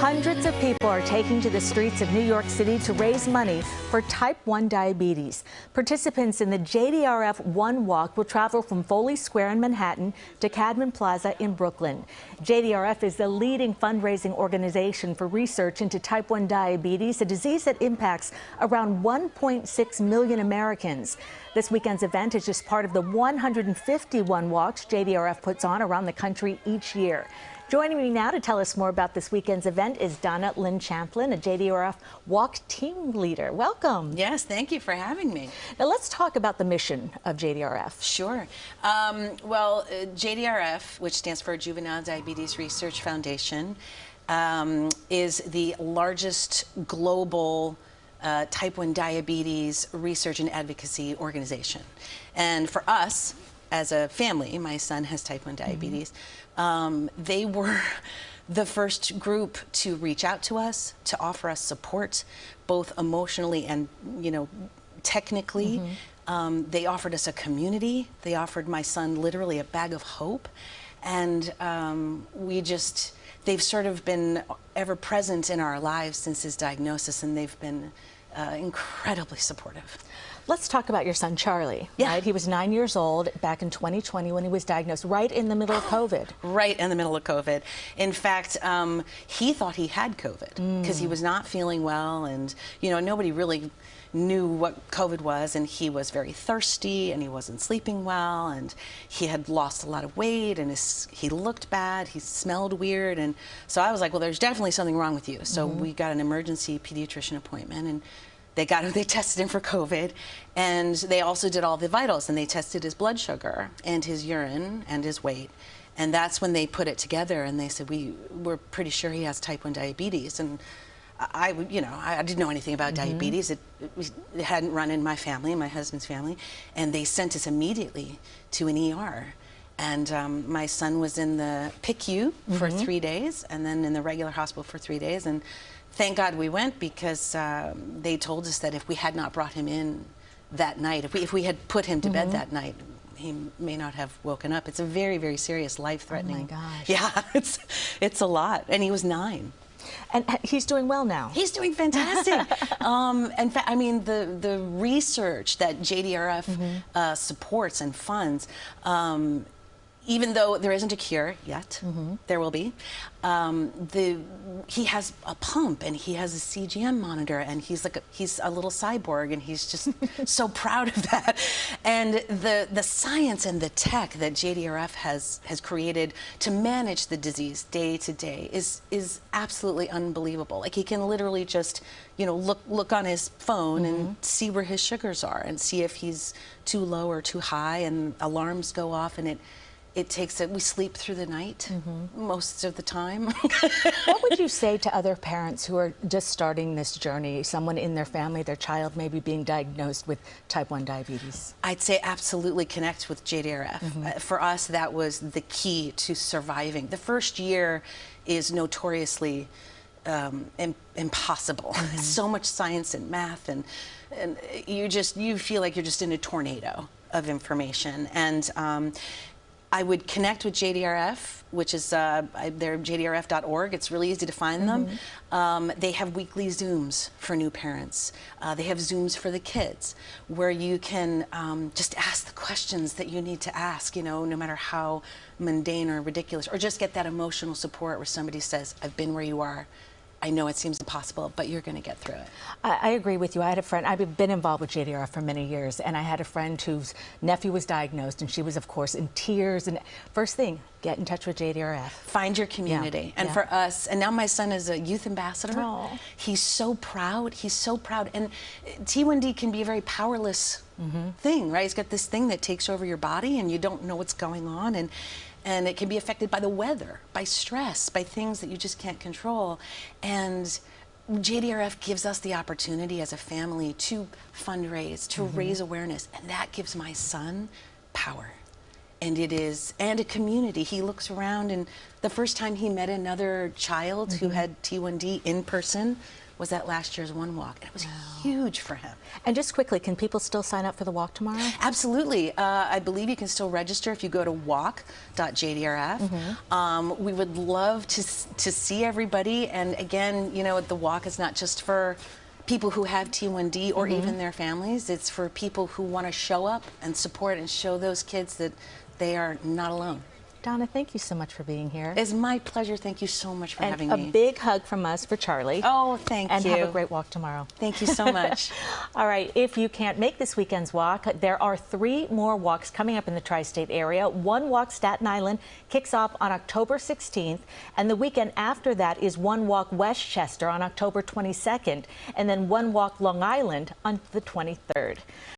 Hundreds of people are taking to the streets of New York City to raise money for type 1 diabetes. Participants in the JDRF One Walk will travel from Foley Square in Manhattan to Cadman Plaza in Brooklyn. JDRF is the leading fundraising organization for research into type 1 diabetes, a disease that impacts around 1.6 million Americans. This weekend's event is just part of the 151 walks JDRF puts on around the country each year. Joining me now to tell us more about this weekend's event is Donna Lynn Champlin, a JDRF Walk team leader. Welcome. Yes, thank you for having me. Now let's talk about the mission of JDRF. Sure. JDRF, which stands for Juvenile Diabetes Research Foundation, is the largest global type 1 diabetes research and advocacy organization. And for us, as a family, my son has type 1 diabetes. They were the first group to reach out to us, to offer us support, both emotionally and, technically. They offered us a community. They offered my son literally a bag of hope. And they've sort of been ever present in our lives since his diagnosis, and they've been incredibly supportive. Let's talk about your son, Charlie. Yeah. Right? He was 9 years old back in 2020 when he was diagnosed, right in the middle of COVID. Right in the middle of COVID. In fact, he thought he had COVID because he was not feeling well, and nobody really knew what COVID was, and he was very thirsty, and he wasn't sleeping well, and he had lost a lot of weight, and he looked bad, he smelled weird, and so I was like, well, there's definitely something wrong with you. So we got an emergency pediatrician appointment, and they tested him for COVID, and they also did all the vitals, and they tested his blood sugar and his urine and his weight. And that's when they put it together, and they said, we're pretty sure he has type 1 diabetes. And I didn't know anything about diabetes. It hadn't run in my family, my husband's family, and they sent us immediately to an ER. And my son was in the PICU for 3 days, and then in the regular hospital for 3 days. And thank God we went, because they told us that if we had not brought him in that night, if we had put him to bed that night, he may not have woken up. It's a very, very serious, life-threatening. Oh my gosh. Yeah, it's a lot. And he was 9. And he's doing well now. He's doing fantastic. In fact, I mean, the research that JDRF supports and funds, even though there isn't a cure yet, there will be. He has a pump, and he has a CGM monitor, and he's a little cyborg, and he's just so proud of that. And the science and the tech that JDRF has created to manage the disease day to day is absolutely unbelievable. Like, he can literally just look on his phone and see where his sugars are, and see if he's too low or too high, and alarms go off, and we sleep through the night most of the time. What would you say to other parents who are just starting this journey, someone in their family, their child may be being diagnosed with type 1 diabetes? I'd say absolutely connect with JDRF. For us, that was the key to surviving. The first year is notoriously impossible. So much science and math, and you feel like you're just in a tornado of information. And I would connect with JDRF, which is they're JDRF.org. It's really easy to find them. They have weekly Zooms for new parents. They have Zooms for the kids, where you can just ask the questions that you need to ask, no matter how mundane or ridiculous, or just get that emotional support where somebody says, I've been where you are. I know it seems impossible, but you're going to get through it. I agree with you. I had a friend, I've been involved with JDRF for many years, and I had a friend whose nephew was diagnosed, and she was, of course, in tears. And first thing, get in touch with JDRF. Find your community. And for us, and now my son is a youth ambassador. Aww. He's so proud. He's so proud. And T1D can be a very powerless thing, right? It's got this thing that takes over your body, and you don't know what's going on. And it can be affected by the weather, by stress, by things that you just can't control. And JDRF gives us the opportunity as a family to fundraise, to raise awareness, and that gives my son power. And a community. He looks around, and the first time he met another child who had T1D in person was at last year's One Walk. And it was huge for him. And just quickly, can people still sign up for the walk tomorrow? Absolutely. I believe you can still register if you go to walk.jdrf. We would love to see everybody. And again, you know, the walk is not just for people who have T1D or even their families. It's for people who want to show up and support and show those kids that they are not alone. Donna, thank you so much for being here. It's my pleasure. Thank you so much for having me. A big hug from us for Charlie. Oh, thank you. And have a great walk tomorrow. Thank you so much. All right, if you can't make this weekend's walk, there are 3 more walks coming up in the tri-state area. One Walk Staten Island kicks off on October 16th, and the weekend after that is One Walk Westchester on October 22nd, and then One Walk Long Island on the 23rd.